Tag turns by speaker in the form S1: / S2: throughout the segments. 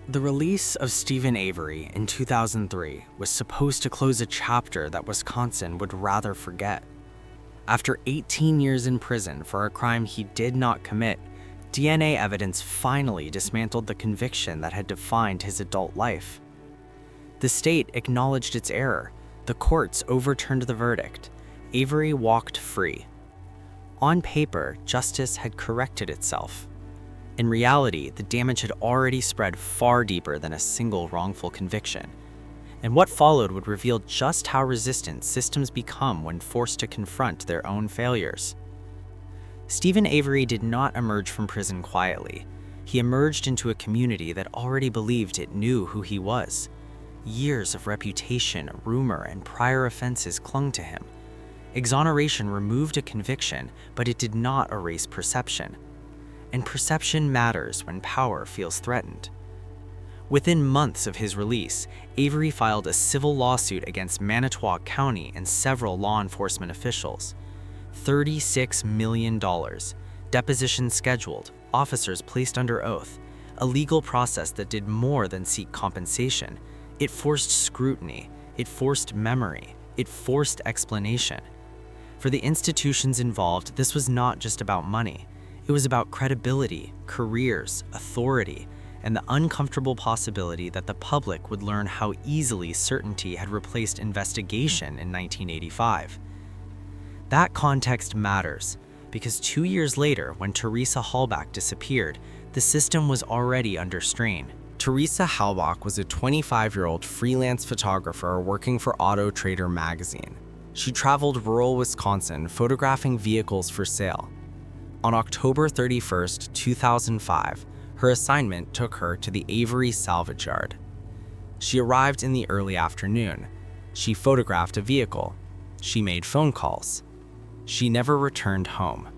S1: The release of Steven Avery in 2003 was supposed to close a chapter that Wisconsin would rather forget. After 18 years in prison for a crime he did not commit, DNA evidence finally dismantled the conviction that had defined his adult life. The state acknowledged its error. The courts overturned the verdict. Avery walked free. On paper, justice had corrected itself. In reality, the damage had already spread far deeper than a single wrongful conviction. And what followed would reveal just how resistant systems become when forced to confront their own failures. Steven Avery did not emerge from prison quietly. He emerged into a community that already believed it knew who he was. Years of reputation, rumor, and prior offenses clung to him. Exoneration removed a conviction, but it did not erase perception. And perception matters when power feels threatened. Within months of his release, Avery filed a civil lawsuit against Manitowoc County and several law enforcement officials. $36 million, depositions scheduled, officers placed under oath, a legal process that did more than seek compensation. It forced scrutiny, it forced memory, it forced explanation. For the institutions involved, this was not just about money. It was about credibility, careers, authority, and the uncomfortable possibility that the public would learn how easily certainty had replaced investigation in 1985. That context matters, because 2 years later, when Teresa Halbach disappeared, the system was already under strain. Teresa Halbach was a 25-year-old freelance photographer working for Auto Trader magazine. She traveled rural Wisconsin photographing vehicles for sale. On October 31, 2005, her assignment took her to the Avery salvage yard. She arrived in the early afternoon. She photographed a vehicle. She made phone calls. She never returned home.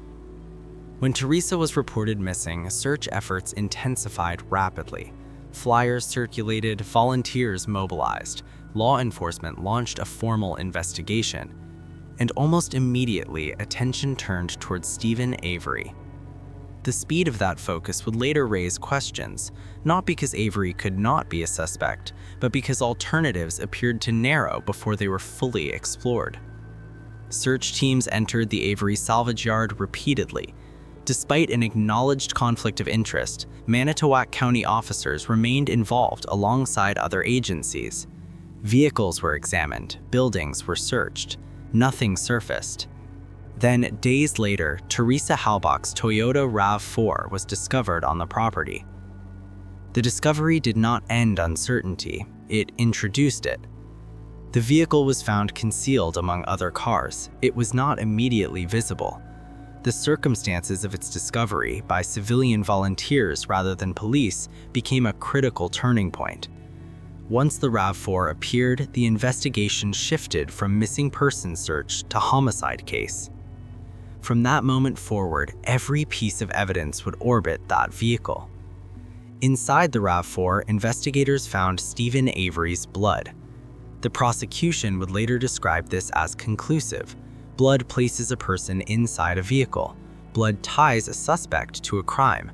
S1: When Teresa was reported missing, search efforts intensified rapidly. Flyers circulated, volunteers mobilized, law enforcement launched a formal investigation. And almost immediately, attention turned towards Steven Avery. The speed of that focus would later raise questions, not because Avery could not be a suspect, but because alternatives appeared to narrow before they were fully explored. Search teams entered the Avery salvage yard repeatedly. Despite an acknowledged conflict of interest, Manitowoc County officers remained involved alongside other agencies. Vehicles were examined, buildings were searched. Nothing surfaced. Then, days later, Teresa Halbach's Toyota RAV4 was discovered on the property. The discovery did not end uncertainty, it introduced it. The vehicle was found concealed among other cars. It was not immediately visible. The circumstances of its discovery by civilian volunteers rather than police became a critical turning point. Once the RAV4 appeared, the investigation shifted from missing person search to homicide case. From that moment forward, every piece of evidence would orbit that vehicle. Inside the RAV4, investigators found Steven Avery's blood. The prosecution would later describe this as conclusive. Blood places a person inside a vehicle. Blood ties a suspect to a crime.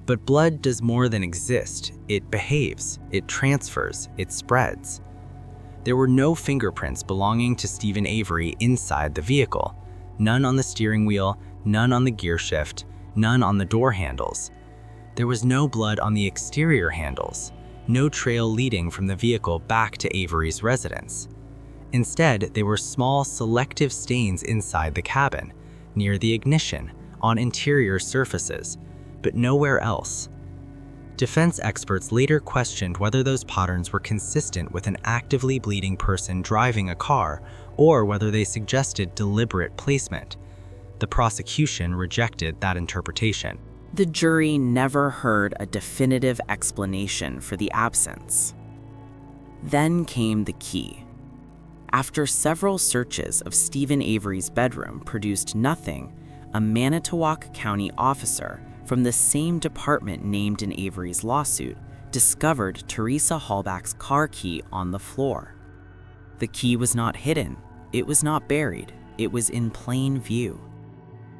S1: But blood does more than exist. It behaves, it transfers, it spreads. There were no fingerprints belonging to Steven Avery inside the vehicle. None on the steering wheel, none on the gear shift, none on the door handles. There was no blood on the exterior handles, no trail leading from the vehicle back to Avery's residence. Instead, there were small selective stains inside the cabin, near the ignition, on interior surfaces, but nowhere else. Defense experts later questioned whether those patterns were consistent with an actively bleeding person driving a car or whether they suggested deliberate placement. The prosecution rejected that interpretation.
S2: The jury never heard a definitive explanation for the absence. Then came the key. After several searches of Steven Avery's bedroom produced nothing, a Manitowoc County officer from the same department named in Avery's lawsuit discovered Teresa Halbach's car key on the floor. The key was not hidden, it was not buried, it was in plain view.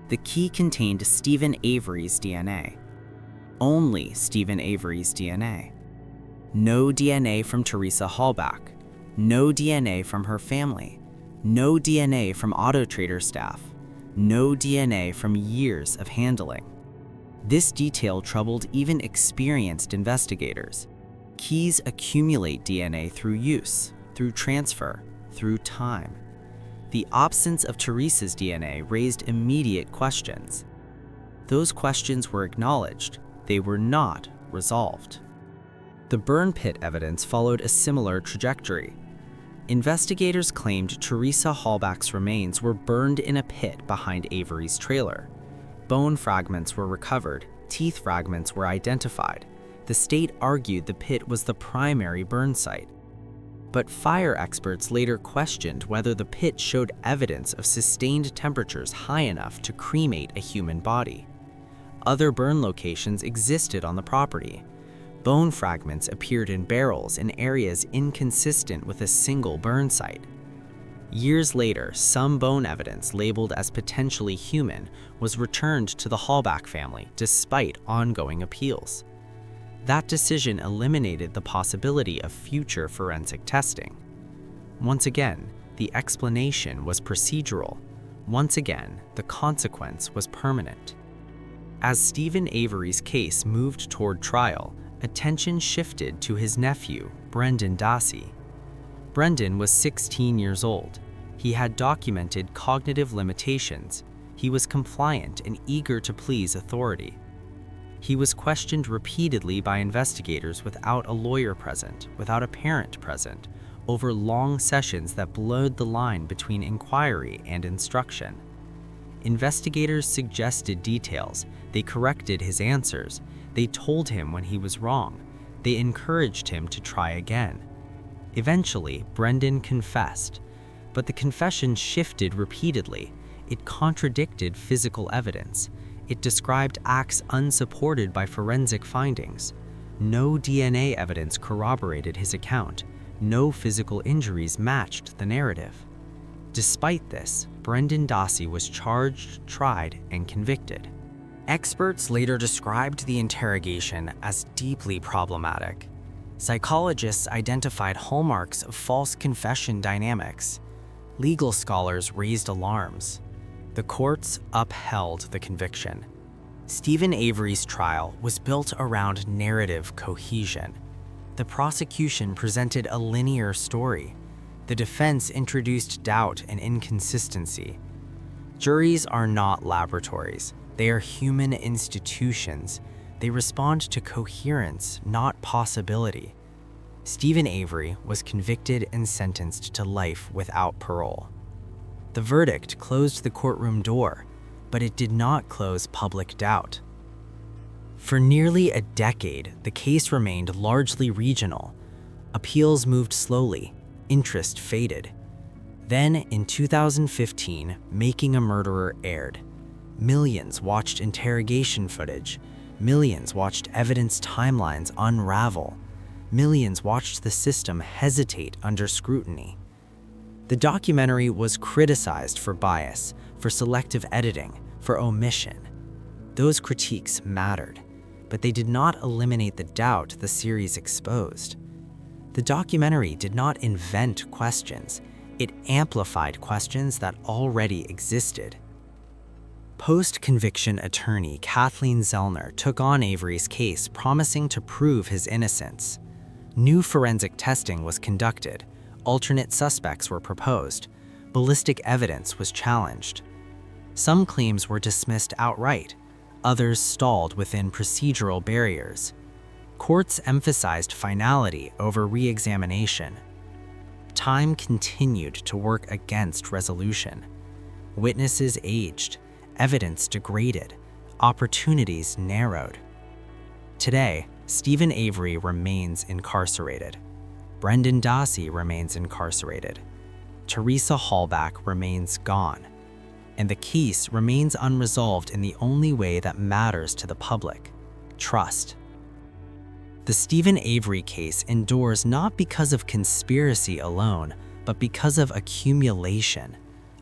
S2: The key contained Steven Avery's DNA. Only Steven Avery's DNA. No DNA from Teresa Halbach. No DNA from her family. No DNA from Auto Trader staff. No DNA from years of handling. This detail troubled even experienced investigators. Keys accumulate DNA through use, through transfer, through time. The absence of Teresa's DNA raised immediate questions. Those questions were acknowledged. They were not resolved. The burn pit evidence followed a similar trajectory. Investigators claimed Teresa Halbach's remains were burned in a pit behind Avery's trailer. Bone fragments were recovered, teeth fragments were identified. The state argued the pit was the primary burn site. But fire experts later questioned whether the pit showed evidence of sustained temperatures high enough to cremate a human body. Other burn locations existed on the property. Bone fragments appeared in barrels in areas inconsistent with a single burn site. Years later, some bone evidence labeled as potentially human was returned to the Halbach family despite ongoing appeals. That decision eliminated the possibility of future forensic testing. Once again, the explanation was procedural. Once again, the consequence was permanent. As Steven Avery's case moved toward trial, attention shifted to his nephew, Brendan Dassey. Brendan was 16 years old. He had documented cognitive limitations. He was compliant and eager to please authority. He was questioned repeatedly by investigators without a lawyer present, without a parent present, over long sessions that blurred the line between inquiry and instruction. Investigators suggested details. They corrected his answers. They told him when he was wrong. They encouraged him to try again. Eventually, Brendan confessed, but the confession shifted repeatedly. It contradicted physical evidence. It described acts unsupported by forensic findings. No DNA evidence corroborated his account. No physical injuries matched the narrative. Despite this, Brendan Dassey was charged, tried, and convicted. Experts later described the interrogation as deeply problematic. Psychologists identified hallmarks of false confession dynamics. Legal scholars raised alarms. The courts upheld the conviction. Steven Avery's trial was built around narrative cohesion. The prosecution presented a linear story. The defense introduced doubt and inconsistency. Juries are not laboratories. They are human institutions. They respond to coherence, not possibility. Steven Avery was convicted and sentenced to life without parole. The verdict closed the courtroom door, but it did not close public doubt. For nearly a decade, the case remained largely regional. Appeals moved slowly. Interest faded. Then, in 2015, Making a Murderer aired. Millions watched interrogation footage. Millions watched evidence timelines unravel. Millions watched the system hesitate under scrutiny. The documentary was criticized for bias, for selective editing, for omission. Those critiques mattered, but they did not eliminate the doubt the series exposed. The documentary did not invent questions. It amplified questions that already existed. Post-conviction attorney Kathleen Zellner took on Avery's case, promising to prove his innocence. New forensic testing was conducted. Alternate suspects were proposed. Ballistic evidence was challenged. Some claims were dismissed outright. Others stalled within procedural barriers. Courts emphasized finality over re-examination. Time continued to work against resolution. Witnesses aged. Evidence degraded. Opportunities narrowed. Today, Steven Avery remains incarcerated. Brendan Dassey remains incarcerated. Teresa Halbach remains gone. And the case remains unresolved in the only way that matters to the public: trust. The Steven Avery case endures not because of conspiracy alone, but because of accumulation,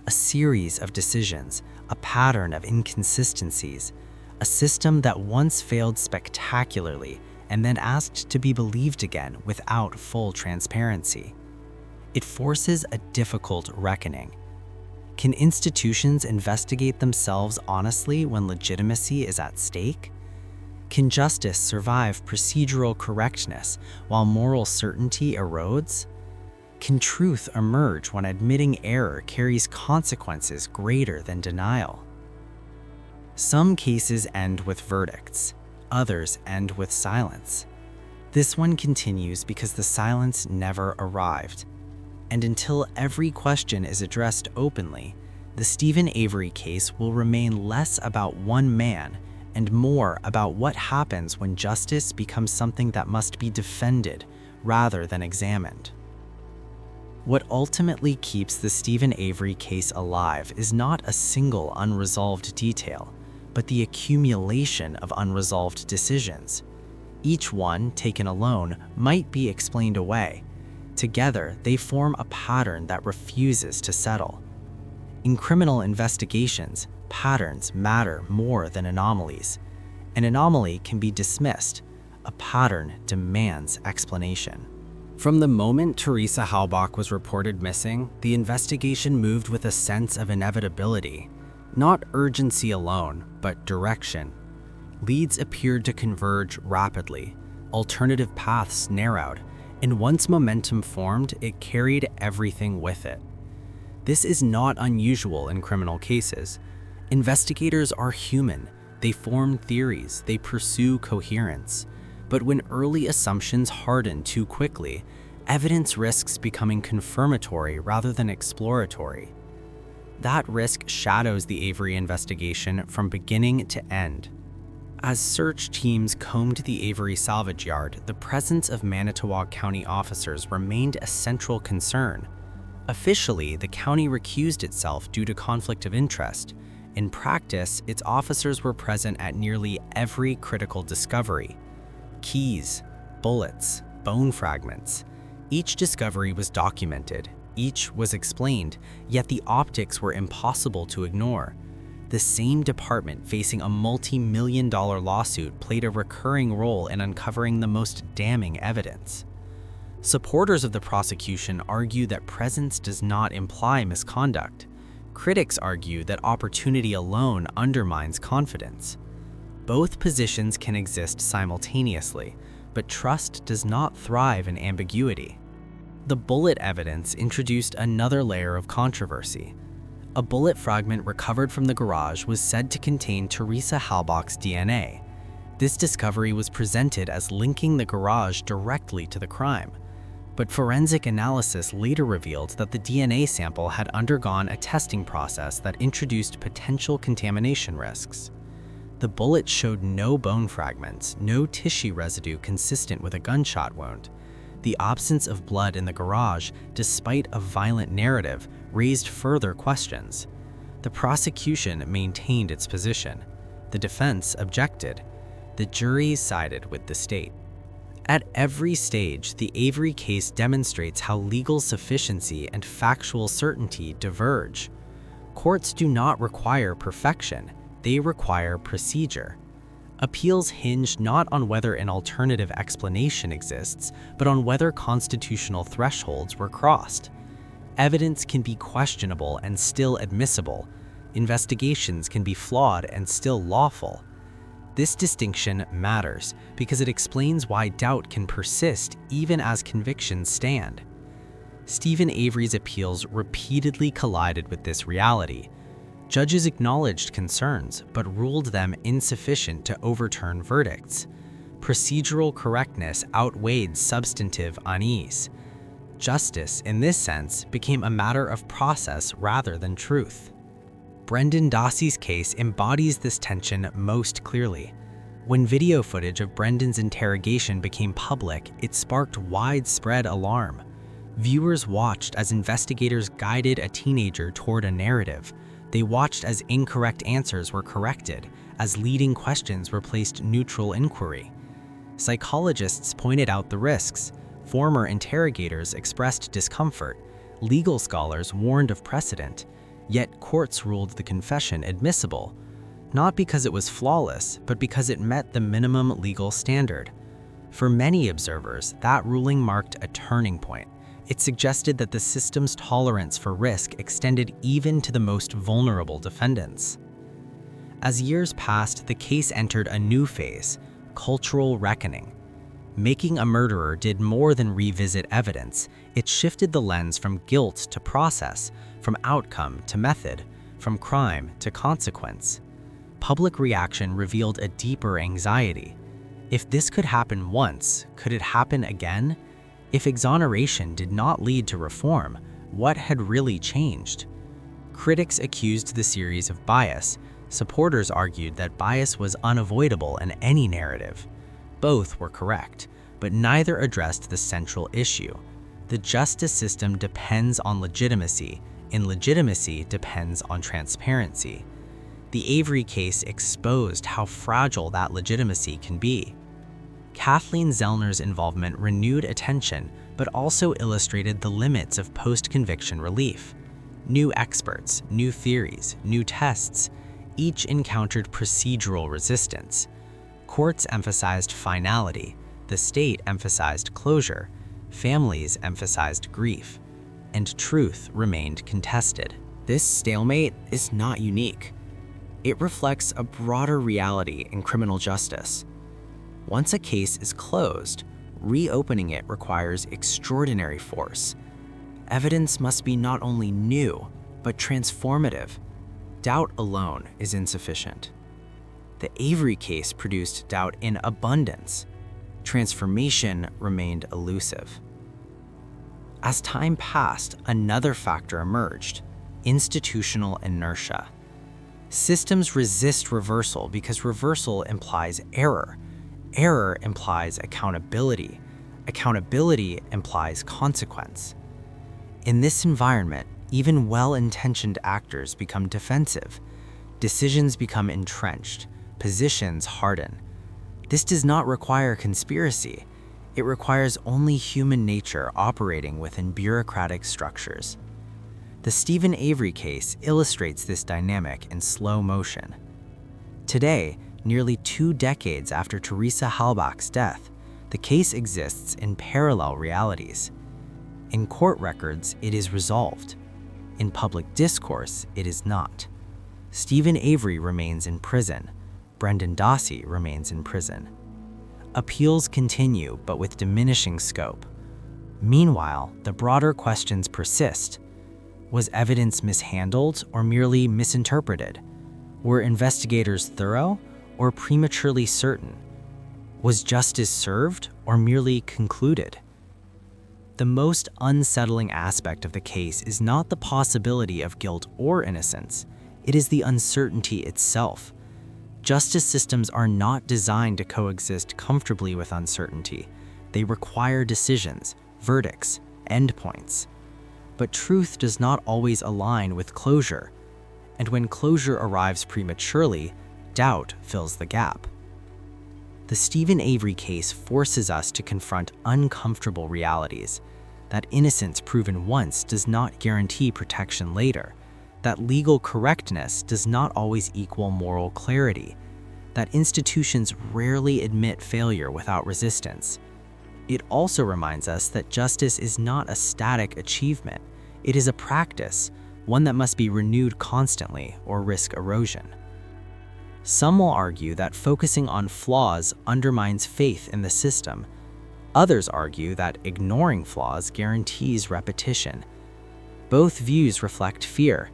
S2: a series of decisions, a pattern of inconsistencies, a system that once failed spectacularly
S1: and then asked to be believed again without full transparency. It forces a difficult reckoning. Can institutions investigate themselves honestly when legitimacy is at stake? Can justice survive procedural correctness while moral certainty erodes? Can truth emerge when admitting error carries consequences greater than denial? Some cases end with verdicts, others end with silence. This one continues because the silence never arrived. And until every question is addressed openly, the Steven Avery case will remain less about one man and more about what happens when justice becomes something that must be defended rather than examined. What ultimately keeps the Steven Avery case alive is not a single unresolved detail, but the accumulation of unresolved decisions. Each one, taken alone, might be explained away. Together, they form a pattern that refuses to settle. In criminal investigations, patterns matter more than anomalies. An anomaly can be dismissed. A pattern demands explanation. From the moment Teresa Halbach was reported missing, the investigation moved with a sense of inevitability. Not urgency alone, but direction. Leads appeared to converge rapidly. Alternative paths narrowed, and once momentum formed, it carried everything with it. This is not unusual in criminal cases. Investigators are human. They form theories, they pursue coherence. But when early assumptions harden too quickly, evidence risks becoming confirmatory rather than exploratory. That risk shadows the Avery investigation from beginning to end. As search teams combed the Avery salvage yard, the presence of Manitowoc County officers remained a central concern. Officially, the county recused itself due to conflict of interest. In practice, its officers were present at nearly every critical discovery. Keys, bullets, bone fragments. Each discovery was documented, each was explained, yet the optics were impossible to ignore. The same department facing a multi-million-dollar lawsuit played a recurring role in uncovering the most damning evidence. Supporters of the prosecution argue that presence does not imply misconduct. Critics argue that opportunity alone undermines confidence. Both positions can exist simultaneously, but trust does not thrive in ambiguity. The bullet evidence introduced another layer of controversy. A bullet fragment recovered from the garage was said to contain Teresa Halbach's DNA. This discovery was presented as linking the garage directly to the crime. But forensic analysis later revealed that the DNA sample had undergone a testing process that introduced potential contamination risks. The bullet showed no bone fragments, no tissue residue consistent with a gunshot wound. The absence of blood in the garage, despite a violent narrative, raised further questions. The prosecution maintained its position. The defense objected. The jury sided with the state. At every stage, the Avery case demonstrates how legal sufficiency and factual certainty diverge. Courts do not require perfection, they require procedure. Appeals hinge not on whether an alternative explanation exists, but on whether constitutional thresholds were crossed. Evidence can be questionable and still admissible. Investigations can be flawed and still lawful. This distinction matters because it explains why doubt can persist even as convictions stand. Steven Avery's appeals repeatedly collided with this reality. Judges acknowledged concerns, but ruled them insufficient to overturn verdicts. Procedural correctness outweighed substantive unease. Justice, in this sense, became a matter of process rather than truth. Brendan Dassey's case embodies this tension most clearly. When video footage of Brendan's interrogation became public, it sparked widespread alarm. Viewers watched as investigators guided a teenager toward a narrative. They watched as incorrect answers were corrected, as leading questions replaced neutral inquiry. Psychologists pointed out the risks. Former interrogators expressed discomfort. Legal scholars warned of precedent. Yet courts ruled the confession admissible, not because it was flawless, but because it met the minimum legal standard. For many observers, that ruling marked a turning point. It suggested that the system's tolerance for risk extended even to the most vulnerable defendants. As years passed, the case entered a new phase, cultural reckoning. Making a murderer did more than revisit evidence. It shifted the lens from guilt to process, from outcome to method, from crime to consequence. Public reaction revealed a deeper anxiety. If this could happen once, could it happen again? If exoneration did not lead to reform, what had really changed? Critics accused the series of bias. Supporters argued that bias was unavoidable in any narrative. Both were correct, but neither addressed the central issue. The justice system depends on legitimacy, and legitimacy depends on transparency. The Avery case exposed how fragile that legitimacy can be. Kathleen Zellner's involvement renewed attention, but also illustrated the limits of post-conviction relief. New experts, new theories, new tests, each encountered procedural resistance. Courts emphasized finality, the state emphasized closure, families emphasized grief, and truth remained contested. This stalemate is not unique. It reflects a broader reality in criminal justice. Once a case is closed, reopening it requires extraordinary force. Evidence must be not only new, but transformative. Doubt alone is insufficient. The Avery case produced doubt in abundance. Transformation remained elusive. As time passed, another factor emerged: institutional inertia. Systems resist reversal because reversal implies error. Error implies accountability. Accountability implies consequence. In this environment, even well-intentioned actors become defensive. Decisions become entrenched. Positions harden. This does not require conspiracy. It requires only human nature operating within bureaucratic structures. The Steven Avery case illustrates this dynamic in slow motion. Today, nearly 2 decades after Teresa Halbach's death, the case exists in parallel realities. In court records, it is resolved. In public discourse, it is not. Steven Avery remains in prison. Brendan Dassey remains in prison. Appeals continue, but with diminishing scope. Meanwhile, the broader questions persist. Was evidence mishandled or merely misinterpreted? Were investigators thorough or prematurely certain? Was justice served or merely concluded? The most unsettling aspect of the case is not the possibility of guilt or innocence. It is the uncertainty itself. Justice systems are not designed to coexist comfortably with uncertainty. They require decisions, verdicts, endpoints. But truth does not always align with closure. And when closure arrives prematurely, doubt fills the gap. The Steven Avery case forces us to confront uncomfortable realities. That innocence proven once does not guarantee protection later. That legal correctness does not always equal moral clarity. That institutions rarely admit failure without resistance. It also reminds us that justice is not a static achievement. It is a practice, one that must be renewed constantly or risk erosion. Some will argue that focusing on flaws undermines faith in the system. Others argue that ignoring flaws guarantees repetition. Both views reflect fear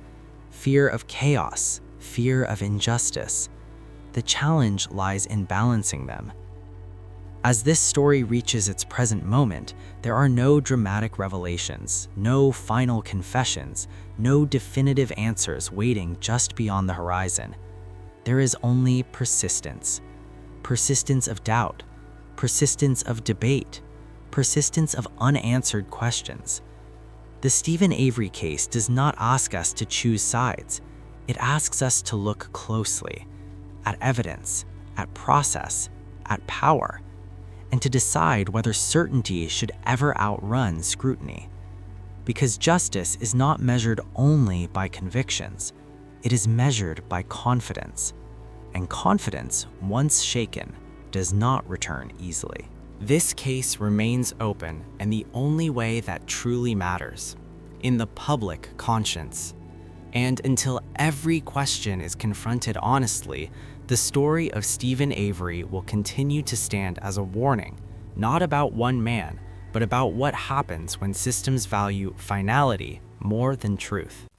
S1: of chaos, fear of injustice. The challenge lies in balancing them. As this story reaches its present moment, there are no dramatic revelations, no final confessions, no definitive answers waiting just beyond the horizon. There is only persistence. Persistence of doubt, persistence of debate, persistence of unanswered questions. The Steven Avery case does not ask us to choose sides. It asks us to look closely at evidence, at process, at power, and to decide whether certainty should ever outrun scrutiny. Because justice is not measured only by convictions, it is measured by confidence. And confidence, once shaken, does not return easily. This case remains open, and the only way that truly matters, in the public conscience. And until every question is confronted honestly, the story of Steven Avery will continue to stand as a warning, not about one man, but about what happens when systems value finality more than truth.